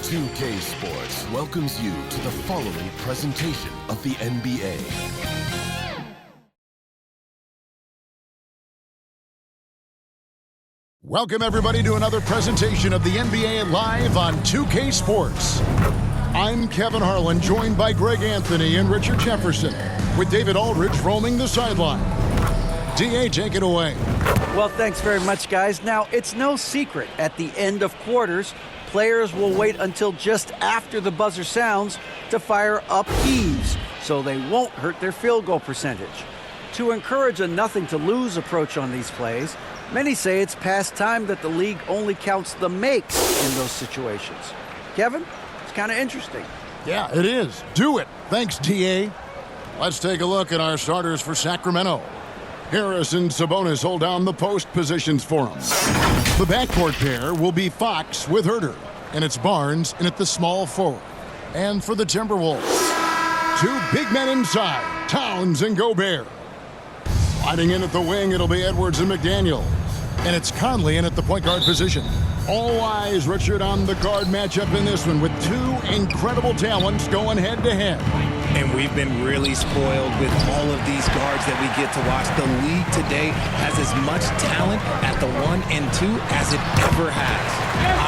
2K Sports welcomes you to the following presentation of the NBA. Welcome, everybody, to another presentation of the NBA live on 2K Sports. I'm Kevin Harlan, joined by Greg Anthony and Richard Jefferson, with David Aldridge roaming the sideline. DA, take it away. Well, thanks very much, guys. Now, it's no secret at the end of quarters, players will wait until just after the buzzer sounds to fire up heaves, so they won't hurt their field goal percentage. To encourage a nothing-to-lose approach on these plays, many say it's past time that the league only counts the makes in those situations. Kevin, it's kind of interesting. Yeah, it is. Do it. Thanks, DA. Let's take a look at our starters for Sacramento. Harris and Sabonis hold down the post positions for them. The backcourt pair will be Fox with Herter, and it's Barnes in at the small forward. And for the Timberwolves, two big men inside, Towns and Gobert. Sliding in at the wing, it'll be Edwards and McDaniel. And it's Conley in at the point guard position. All eyes, Richard, on the guard matchup in this one, with two incredible talents going head-to-head. And we've been really spoiled with all of these guards that we get to watch. The league today has as much talent at the 1 and 2 as it ever has.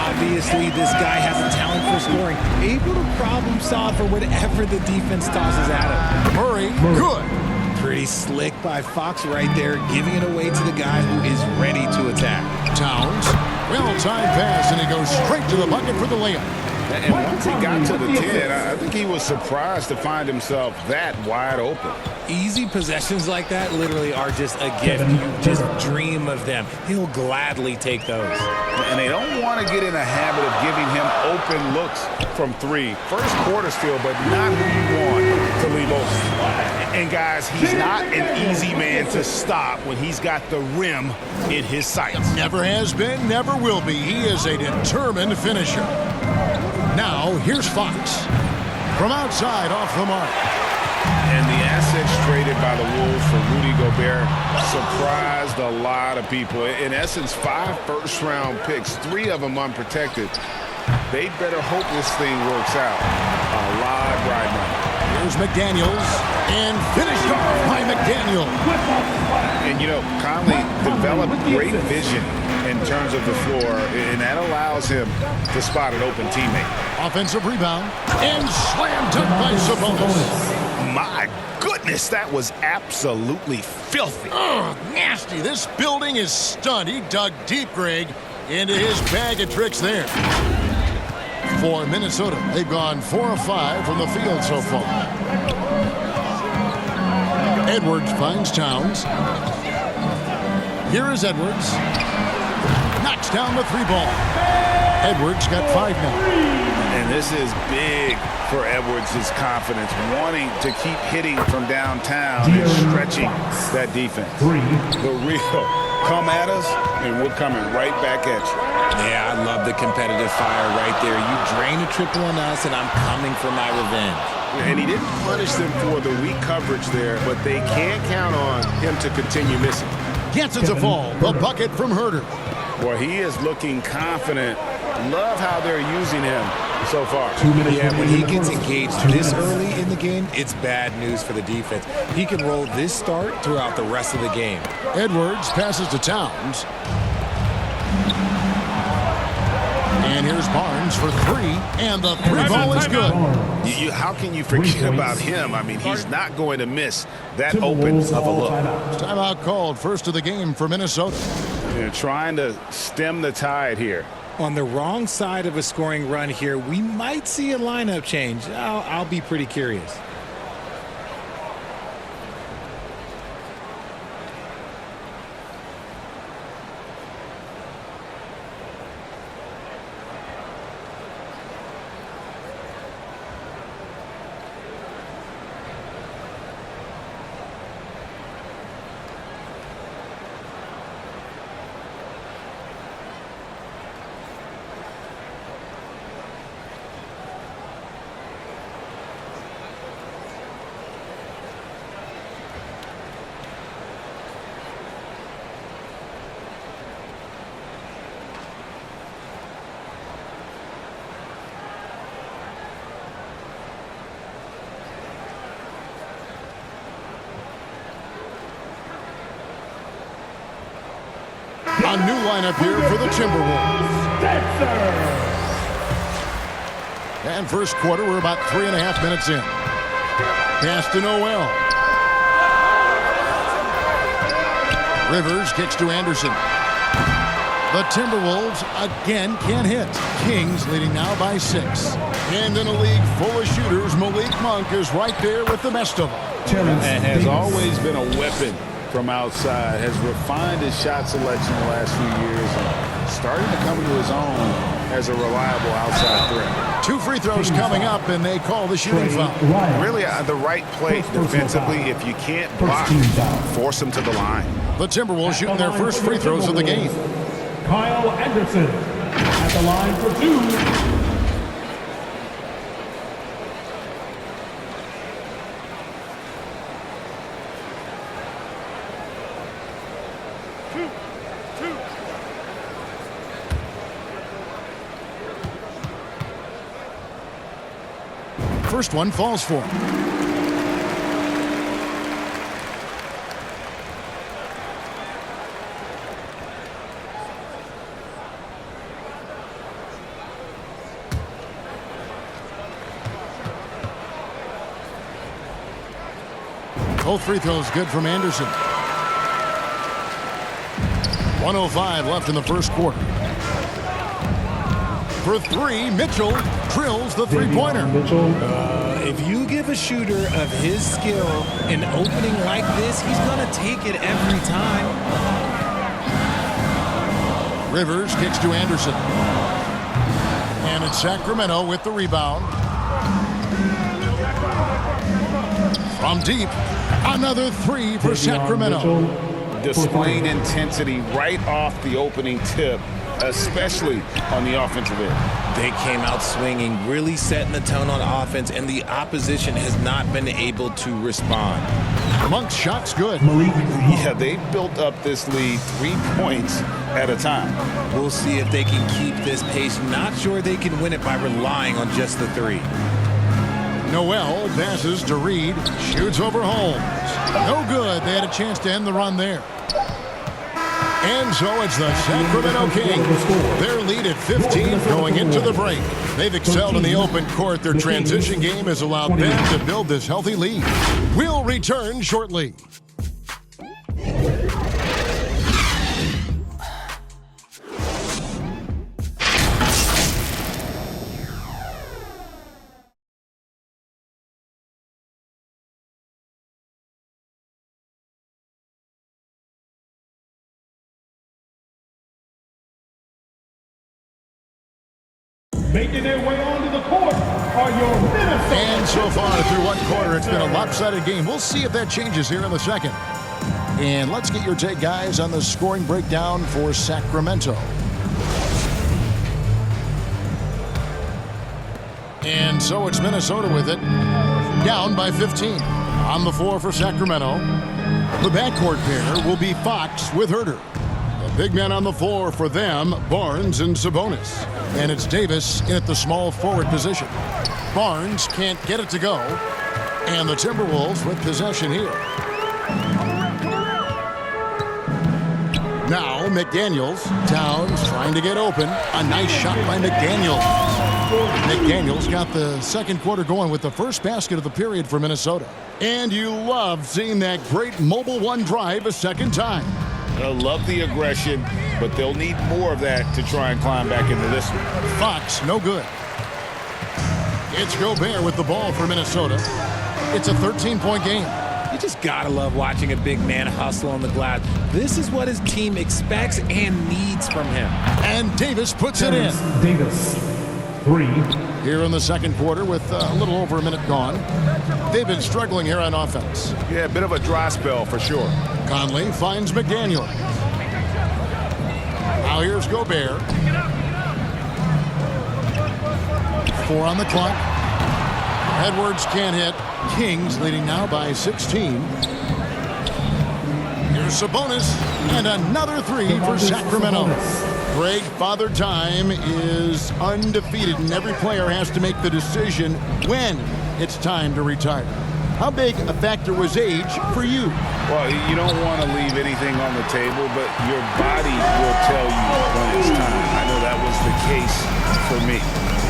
Obviously, this guy has a talent for scoring, able to problem solve for whatever the defense tosses at him. Murray, good. Pretty slick by Fox right there, giving it away to the guy who is ready to attack. Towns, well-timed pass, and he goes straight to the bucket for the layup. And once he got to the 10, I think he was surprised to find himself that wide open. Easy possessions like that literally are just a gift. You just dream of them. He'll gladly take those. And they don't want to get in a habit of giving him open looks from three. First quarter still, but not who you want to leave open. And guys, he's not an easy man to stop when he's got the rim in his sights. Never has been, never will be. He is a determined finisher. Now, here's Fox. From outside, off the mark. And the assets traded by the Wolves for Rudy Gobert surprised a lot of people. In essence, 5 first-round picks, 3 of them unprotected. They better hope this thing works out. A lot right now. Here's McDaniels, and finished off by McDaniel. And, you know, Conley developed great vision in terms of the floor, and that allows him to spot an open teammate. Offensive rebound, and slam dunk by Sabonis. My goodness, that was absolutely filthy. Oh, nasty. This building is stunned. He dug deep, Greg, into his bag of tricks there. For Minnesota, they've gone 4 of 5 from the field so far. Edwards finds Towns. Here is Edwards. Knocks down the 3-ball. Edwards got 5 now. And this is big for Edwards' confidence, wanting to keep hitting from downtown and stretching that defense. The real come at us, and we're coming right back at you. Yeah, I love the competitive fire right there. You drain a triple on us, and I'm coming for my revenge. And he didn't punish them for the weak coverage there, but they can't count on him to continue missing. Gets it to fall. The bucket from Herter. Well, he is looking confident. Love how they're using him so far. Yeah, when he gets engaged this early in the game, it's bad news for the defense. He can roll this start throughout the rest of the game. Edwards passes to Towns. And here's Barnes for 3, and the 3-ball is good. How can you forget about him? I mean, he's not going to miss that open of a look. Timeout called, first of the game for Minnesota. They're trying to stem the tide here. On the wrong side of a scoring run here, we might see a lineup change. I'll be pretty curious. A new lineup here for the Timberwolves. And first quarter, we're about 3.5 minutes in. Pass to Noel. Rivers kicks to Anderson. The Timberwolves again can't hit. Kings leading now by 6. And in a league full of shooters, Malik Monk is right there with the best of them. And has always been a weapon from outside. Has refined his shot selection the last few years and starting to come into his own as a reliable outside threat. 2 free throws coming up, and they call the shooting foul. Really the right play defensively. If you can't block, force them to the line. The Timberwolves shooting their first free throws of the game. Kyle Anderson at the line for 2. First one falls for him. Both free throws good from Anderson. 1:05 left in the first quarter. For 3, Mitchell drills the three-pointer. If you give a shooter of his skill an opening like this, he's going to take it every time. Rivers kicks to Anderson. And it's Sacramento with the rebound. From deep, another 3 for Sacramento. Displaying intensity right off the opening tip, especially on the offensive end. They came out swinging, really setting the tone on offense, and the opposition has not been able to respond. Monk's shot's good. Yeah, they built up this lead 3 points at a time. We'll see if they can keep this pace. Not sure they can win it by relying on just the 3. Noel passes to Reed, shoots over Holmes. No good. They had a chance to end the run there. And so it's the Sacramento Kings. Their lead at 15 going into the break. They've excelled in the open court. Their transition game has allowed them to build this healthy lead. We'll return shortly. Making their way onto the court are your Minnesota. And so far through one quarter, it's been a lopsided game. We'll see if that changes here in the second. And let's get your take, guys, on the scoring breakdown for Sacramento. And so it's Minnesota with it, down by 15. On the floor for Sacramento, the backcourt pair will be Fox with Herter. The big men on the floor for them, Barnes and Sabonis. And it's Davis in at the small forward position. Barnes can't get it to go. And the Timberwolves with possession here. Now McDaniels. Towns trying to get open. A nice shot by McDaniels. McDaniels got the second quarter going with the first basket of the period for Minnesota. And you love seeing that great mobile one drive a second time. They'll love the aggression, but they'll need more of that to try and climb back into this one. Fox, no good. It's Gobert with the ball for Minnesota. It's a 13-point game. You just gotta love watching a big man hustle on the glass. This is what his team expects and needs from him. And Davis puts it in. Davis, 3. Here in the second quarter with a little over a minute gone. They've been struggling here on offense. Yeah, a bit of a dry spell for sure. Conley finds McDaniel. Now here's Gobert. 4 on the clock. Edwards can't hit. Kings leading now by 16. Here's Sabonis. And another 3 for Sacramento. Greg, Father Time is undefeated, and every player has to make the decision when it's time to retire. How big a factor was age for you? Well, you don't want to leave anything on the table, but your body will tell you when it's time. I know that was the case for me.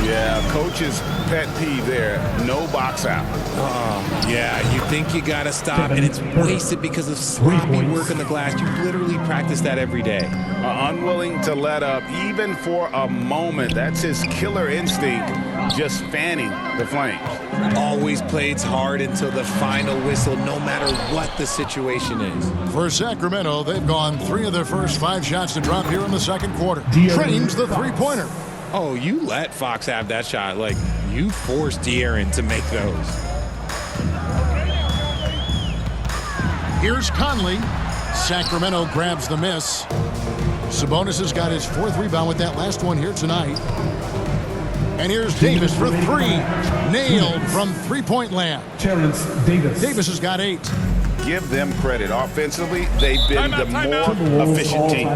Yeah, coach's pet peeve there, no box out. Yeah, you think you got to stop, and it's wasted because of sloppy work on the glass. You literally practice that every day. Unwilling to let up, even for a moment. That's his killer instinct, just fanning the flames. Always plays hard until the final whistle, no matter what the situation is. For Sacramento, they've gone 3 of their first 5 shots to drop here in the second quarter. Trains the three-pointer. Oh, you let Fox have that shot. Like, you forced De'Aaron to make those. Here's Conley. Sacramento grabs the miss. Sabonis has got his 4th rebound with that last one here tonight. And here's Davis for 3. Nailed from three-point land. Terrence Davis. Davis has got 8. Give them credit. Offensively, they've been the more efficient team.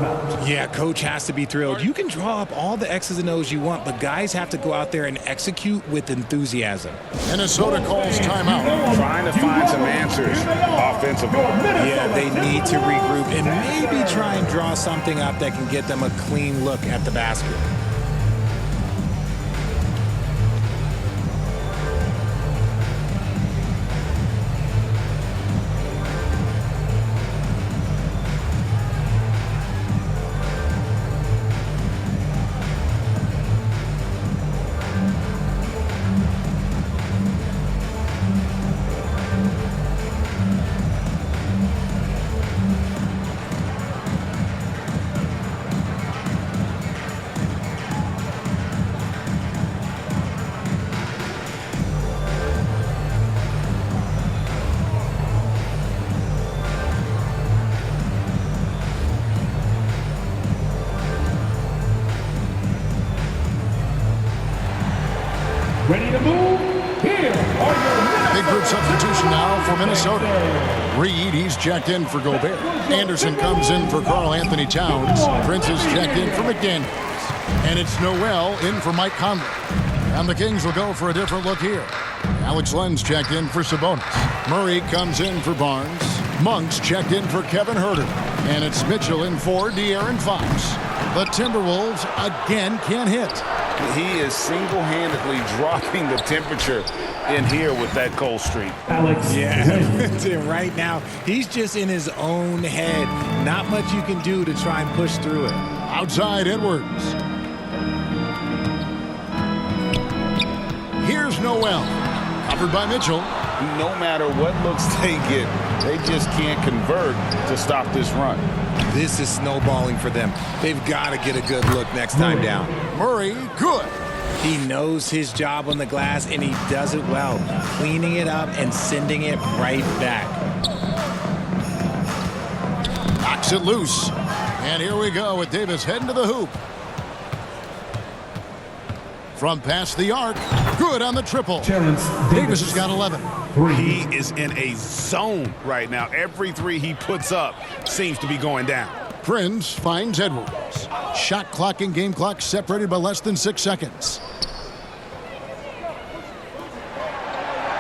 Yeah, coach has to be thrilled. You can draw up all the X's and O's you want, but guys have to go out there and execute with enthusiasm. Minnesota calls timeout. Trying to find some answers offensively. Yeah, they need to regroup and maybe try and draw something up that can get them a clean look at the basket. Ready to move? Here are your Big group substitution now for Minnesota. Reed, he's checked in for Gobert. Anderson comes in for Karl Anthony Towns. Prince is checked in for McDaniels. And it's Noel in for Mike Conley. And the Kings will go for a different look here. Alex Len's checked in for Sabonis. Murray comes in for Barnes. Monk's checked in for Kevin Huerter. And it's Mitchell in for De'Aaron Fox. The Timberwolves again can't hit. He is single-handedly dropping the temperature in here with that cold streak. Alex. Yeah, right now, he's just in his own head. Not much you can do to try and push through it. Outside Edwards. Here's Noel. Covered by Mitchell. No matter what looks they get, they just can't convert to stop this run. This is snowballing for them. They've got to get a good look next time down. Murray, good. He knows his job on the glass, and he does it well, cleaning it up and sending it right back. Knocks it loose. And here we go with Davis heading to the hoop. From past the arc, good on the triple. Terrence Davis has got 11. He is in a zone right now. Every 3 he puts up seems to be going down. Prince finds Edwards. Shot clock and game clock separated by less than 6 seconds.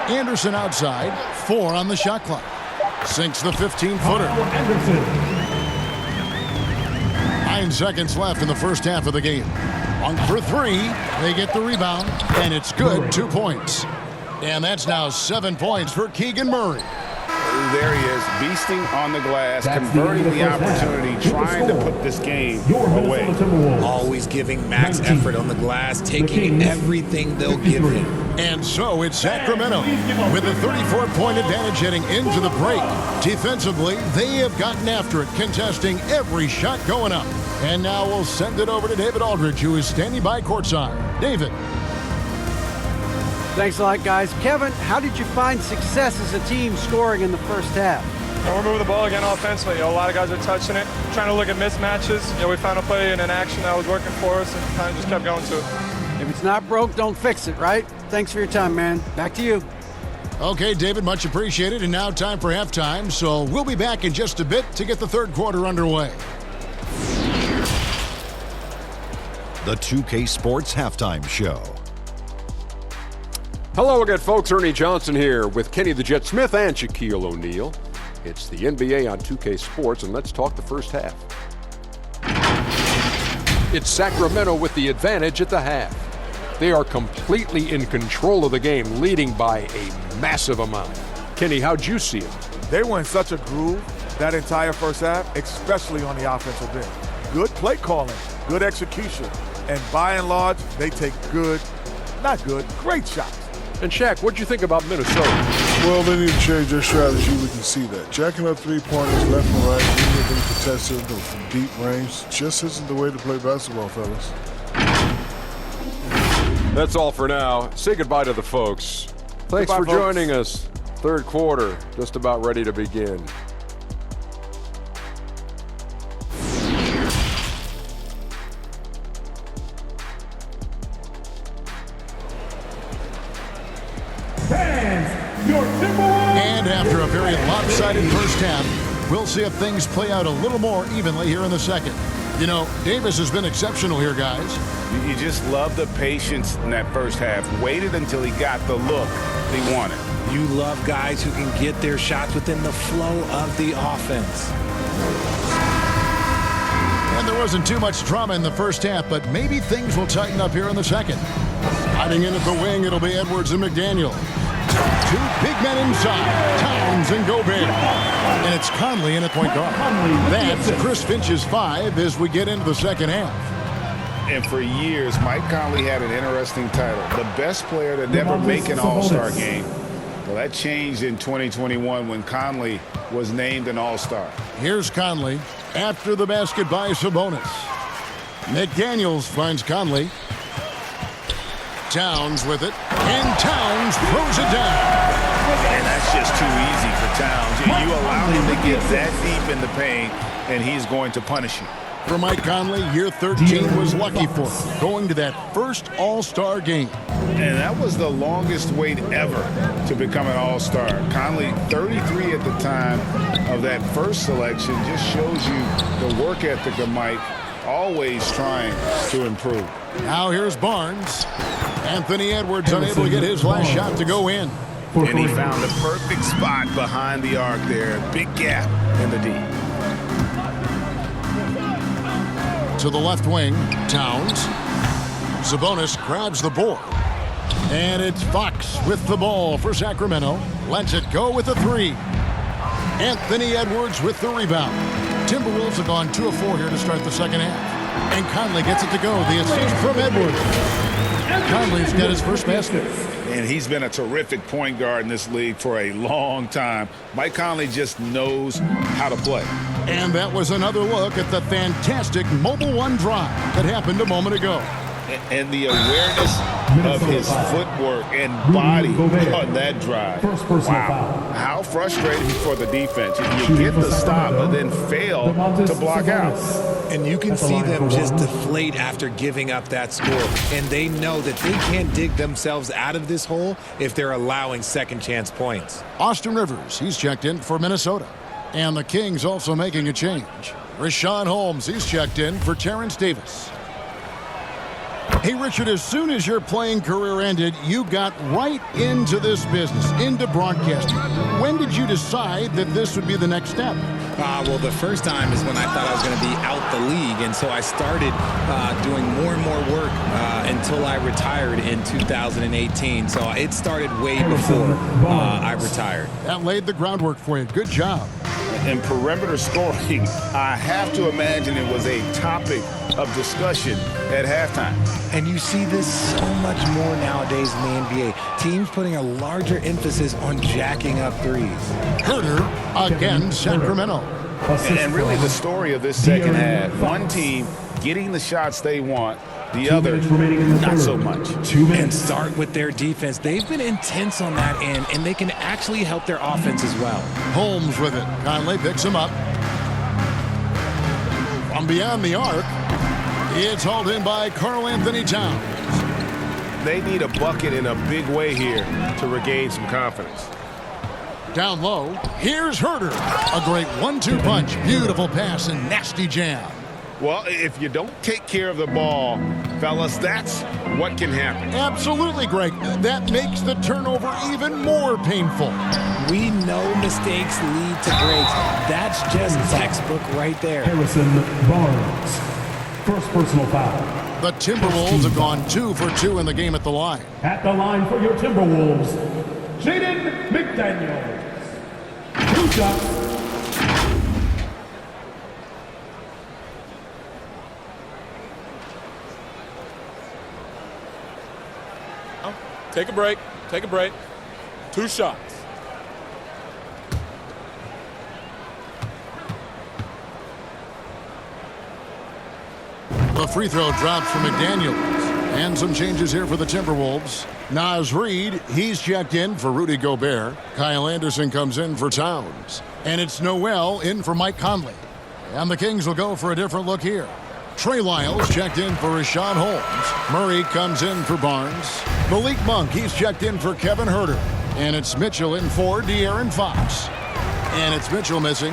Anderson outside, 4 on the shot clock. Sinks the 15-footer. Anderson. 9 seconds left in the first half of the game. On for 3, they get the rebound, and it's good, 2 points. And that's now 7 points for Keegan Murray. There he is, beasting on the glass, converting the opportunity, trying to put this game away. Always giving max effort on the glass, taking everything they'll give him. And so it's Sacramento with a 34-point advantage heading into the break. Defensively, they have gotten after it, contesting every shot going up. And now we'll send it over to David Aldridge, who is standing by courtside. David. Thanks a lot, guys. Kevin, how did you find success as a team scoring in the first half? We're moving the ball again offensively. A lot of guys are touching it, trying to look at mismatches. We found a play in an action that was working for us and kind of just kept going to it. If it's not broke, don't fix it, right? Thanks for your time, man. Back to you. Okay, David, much appreciated. And now time for halftime. So we'll be back in just a bit to get the third quarter underway. The 2K Sports Halftime Show. Hello again, folks. Ernie Johnson here with Kenny the Jet Smith and Shaquille O'Neal. It's the NBA on 2K Sports, and let's talk the first half. It's Sacramento with the advantage at the half. They are completely in control of the game, leading by a massive amount. Kenny, how'd you see it? They were in such a groove that entire first half, especially on the offensive end. Good play calling, good execution, and by and large, they take great shots. And Shaq, what'd you think about Minnesota? Well, they need to change their strategy. We can see that. Jacking up three-pointers left and right, many of them contested from deep range, just isn't the way to play basketball, fellas. That's all for now. Say goodbye to the folks. Thanks for joining us. Third quarter, just about ready to begin. And after a very lopsided first half, we'll see if things play out a little more evenly here in the second. You know, Davis has been exceptional here, guys. You just love the patience in that first half. Waited until he got the look he wanted. You love guys who can get their shots within the flow of the offense. And there wasn't too much drama in the first half, but maybe things will tighten up here in the second. Sliding in at the wing, it'll be Edwards and McDaniel. Two big men inside, Towns and Gobert. And it's Conley in at point guard. That's Chris Finch's 5 as we get into the second half. And for years, Mike Conley had an interesting title. The best player to never make an All-Star game. Well, that changed in 2021 when Conley was named an All-Star. Here's Conley after the basket by Sabonis. McDaniels finds Conley. Towns with it, and Towns throws it down. And that's just too easy for Towns. You allow him to get that deep in the paint, and he's going to punish you. For Mike Conley, year 13 was lucky for him, going to that first All-Star game. And that was the longest wait ever to become an All-Star. Conley, 33 at the time of that first selection, just shows you the work ethic of Mike, always trying to improve. Now here's Barnes. Anthony Edwards unable to get his last shot to go in. And he found the perfect spot behind the arc there. Big gap in the D. To the left wing, Towns. Sabonis grabs the board. And it's Fox with the ball for Sacramento. Lets it go with a 3. Anthony Edwards with the rebound. Timberwolves have gone 2 of 4 here to start the second half. And Conley gets it to go. The assist from Edwards. Conley's got his first basket. And he's been a terrific point guard in this league for a long time. Mike Conley just knows how to play. And that was another look at the fantastic Mobile One drive that happened a moment ago. And the awareness of his footwork and body on that drive. Wow. How frustrating for the defense. You get the stop, but then fail to block out. And you can see them just deflate after giving up that score. And they know that they can't dig themselves out of this hole if they're allowing second chance points. Austin Rivers, he's checked in for Minnesota. And the Kings also making a change. Rashawn Holmes, he's checked in for Terrence Davis. Hey, Richard, as soon as your playing career ended, you got right into this business, into broadcasting. When did you decide that this would be the next step? Well, the first time is when I thought I was going to be out the league, and so I started doing more and more work until I retired in 2018. So it started way before I retired. That laid the groundwork for you. Good job. In perimeter scoring, I have to imagine it was a topic of discussion at halftime. And you see this so much more nowadays in the NBA. Teams putting a larger emphasis on jacking up threes. Herter against Sacramento. And really the story of this second half, one team getting the shots they want, the other not so much. And start with their defense. They've been intense on that end, and they can actually help their offense as well. Holmes with it. Conley picks him up. From beyond the arc, it's hauled in by Karl Anthony Towns. They need a bucket in a big way here to regain some confidence. Down low, here's Herter. A great 1-2 punch. Beautiful pass and nasty jam. Well, if you don't take care of the ball, fellas, that's what can happen. Absolutely, Greg. That makes the turnover even more painful. We know mistakes lead to breaks. That's just textbook right there. Harrison Barnes. First personal foul. The Timberwolves have gone 2 for 2 in the game at the line. At the line for your Timberwolves, Jaden McDaniels. 2 shots. Take a break. Take a break. 2 shots. The free throw drops for McDaniels. And some changes here for the Timberwolves. Naz Reid, he's checked in for Rudy Gobert. Kyle Anderson comes in for Towns. And it's Noel in for Mike Conley. And the Kings will go for a different look here. Trey Lyles checked in for Rashawn Holmes. Murray comes in for Barnes. Malik Monk, he's checked in for Kevin Huerter. And it's Mitchell in for De'Aaron Fox. And it's Mitchell missing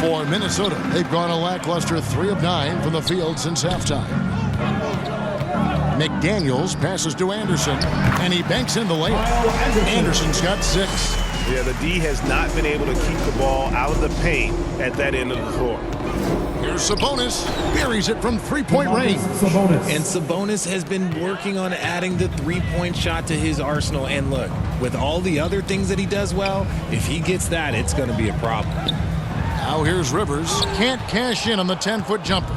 for Minnesota. They've gone a lackluster 3 of 9 from the field since halftime. McDaniels passes to Anderson, and he banks in the layup. Anderson's got 6. Yeah, the D has not been able to keep the ball out of the paint at that end of the floor. Here's Sabonis, buries it from 3-point range. And Sabonis has been working on adding the 3-point shot to his arsenal. And look, with all the other things that he does well, if he gets that, it's going to be a problem. Now here's Rivers. Can't cash in on the 10-foot jumper.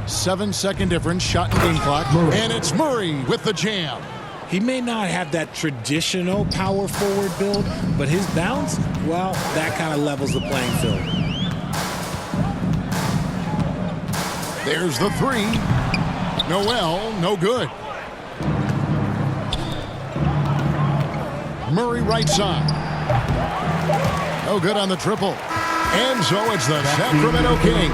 7-second difference, shot and game clock. And it's Murray with the jam. He may not have that traditional power forward build, but his bounce, well, that kind of levels the playing field. There's the 3. Noel, no good. Murray right side. No good on the triple. And so it's the Sacramento Kings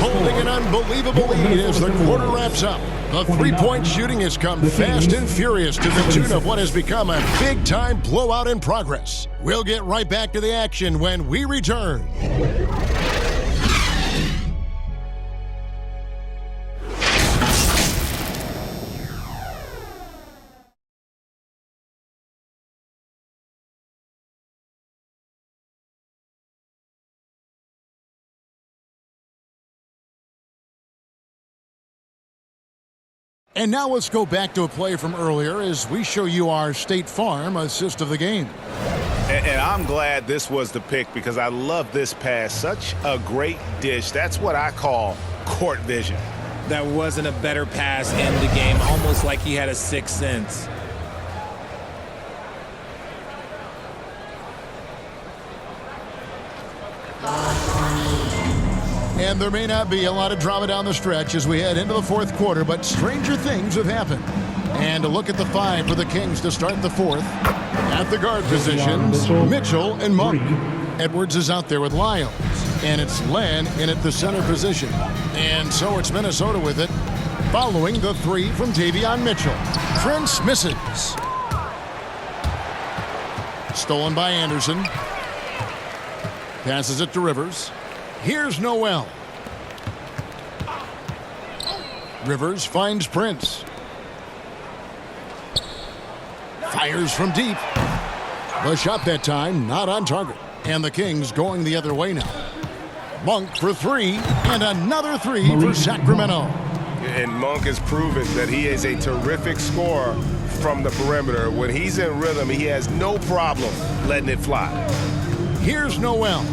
holding an unbelievable lead as the quarter wraps up. The three-point shooting has come fast and furious to the tune of what has become a big-time blowout in progress. We'll get right back to the action when we return. And now let's go back to a play from earlier as we show you our State Farm assist of the game. And I'm glad this was the pick because I love this pass. Such a great dish. That's what I call court vision. That wasn't a better pass in the game, almost like he had a sixth sense. And there may not be a lot of drama down the stretch as we head into the fourth quarter, but stranger things have happened. And a look at the 5 for the Kings to start the fourth. At the guard positions, Mitchell and Monk. Edwards is out there with Lyles. And it's Len in at the center position. And so it's Minnesota with it, following the 3 from Davion Mitchell. Prince misses. Stolen by Anderson. Passes it to Rivers. Here's Noel. Rivers finds Prince. Fires from deep. The shot that time not on target. And the Kings going the other way now. Monk for 3, and another 3 for Sacramento. And Monk has proven that he is a terrific scorer from the perimeter. When he's in rhythm, he has no problem letting it fly. Here's Noel.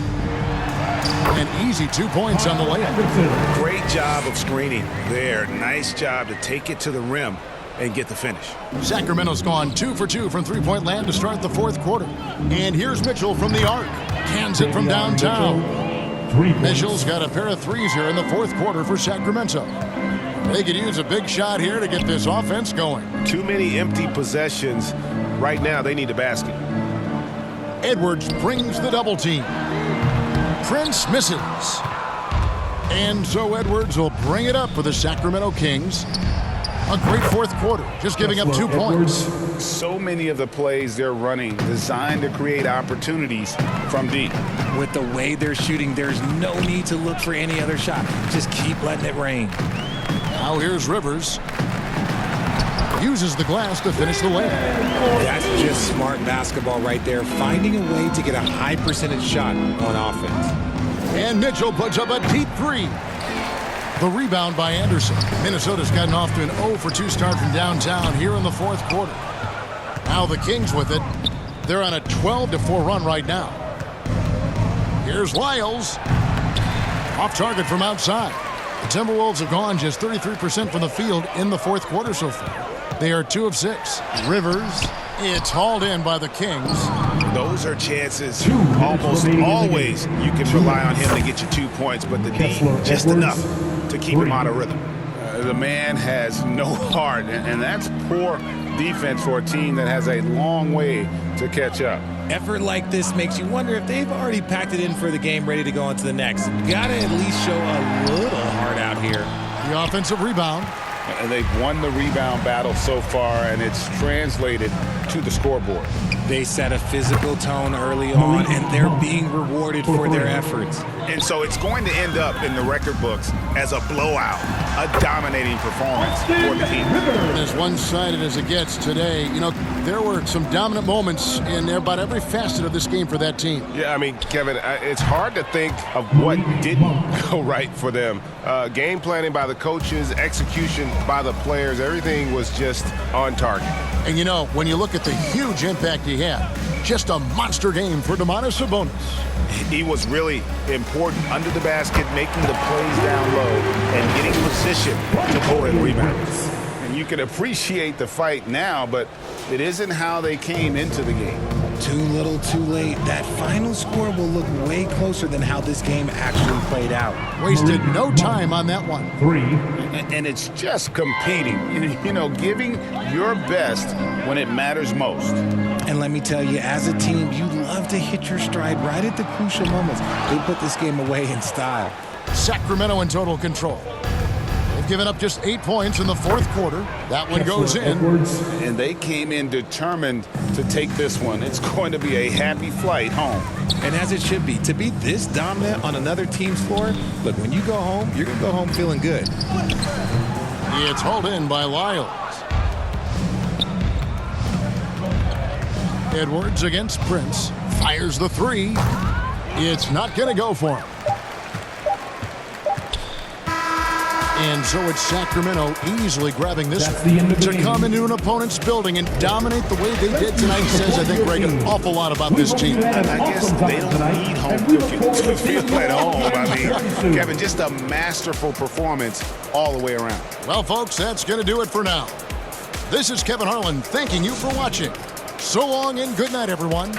An easy 2 points on the layup. Great job of screening there. Nice job to take it to the rim and get the finish. Sacramento's gone 2 for 2 from three-point land to start the fourth quarter. And here's Mitchell from the arc. Cans it from downtown. Mitchell's got a pair of threes here in the fourth quarter for Sacramento. They could use a big shot here to get this offense going. Too many empty possessions. Right now, they need a basket. Edwards brings the double team. Prince misses. And so Edwards will bring it up for the Sacramento Kings. A great fourth quarter, just giving up 2 points. So many of the plays they're running designed to create opportunities from deep. With the way they're shooting, there's no need to look for any other shot. Just keep letting it rain. Now here's Rivers. Uses the glass to finish the layup. That's just smart basketball right there, finding a way to get a high percentage shot on offense. And Mitchell puts up a deep three. The rebound by Anderson. Minnesota's gotten off to an 0-for-2 start from downtown here in the fourth quarter. Now the Kings with it. They're on a 12-4 run right now. Here's Wiles. Off target from outside. The Timberwolves have gone just 33% from the field in the fourth quarter so far. They are 2 of 6. Rivers. It's hauled in by the Kings. Those are chances almost always you can rely on him to get you 2 points, but the D just enough to keep him out of rhythm. The man has no heart, and that's poor defense for a team that has a long way to catch up. Effort like this makes you wonder if they've already packed it in for the game, ready to go on to the next. Gotta at least show a little heart out here. The offensive rebound. And they've won the rebound battle so far, and it's translated to the scoreboard. They set a physical tone early on, and they're being rewarded for their efforts. And so it's going to end up in the record books as a blowout, a dominating performance for the team. As one-sided as it gets today, you know, there were some dominant moments in about every facet of this game for that team. Yeah, I mean, Kevin, it's hard to think of what didn't go right for them. Game planning by the coaches, execution by the players, everything was just on target. And you know, when you look at the huge impact he had, just a monster game for Domantas Sabonis. He was really important under the basket, making the plays down low and getting position to pull in rebounds. And you can appreciate the fight now, but it isn't how they came into the game. Too little, too late. That final score will look way closer than how this game actually played out. Wasted no time on that one. 3. And it's just competing, you know, giving your best when it matters most. And let me tell you, as a team, you love to hit your stride right at the crucial moments. They put this game away in style. Sacramento in total control. They've given up just 8 points in the fourth quarter. That one goes in. And they came in determined to take this one. It's going to be a happy flight home. And as it should be, to be this dominant on another team's floor, look, when you go home, you're going to go home feeling good. It's hauled in by Lyles. Edwards against Prince. Fires the three. It's not going to go for him. And so it's Sacramento easily grabbing this one to come into an opponent's building and dominate the way they did tonight. Says, I think, Greg, an awful lot about this team. I guess they don't need home cooking to feel at home. I mean, Kevin, just a masterful performance all the way around. Well, folks, that's going to do it for now. This is Kevin Harlan thanking you for watching. So long and good night, everyone.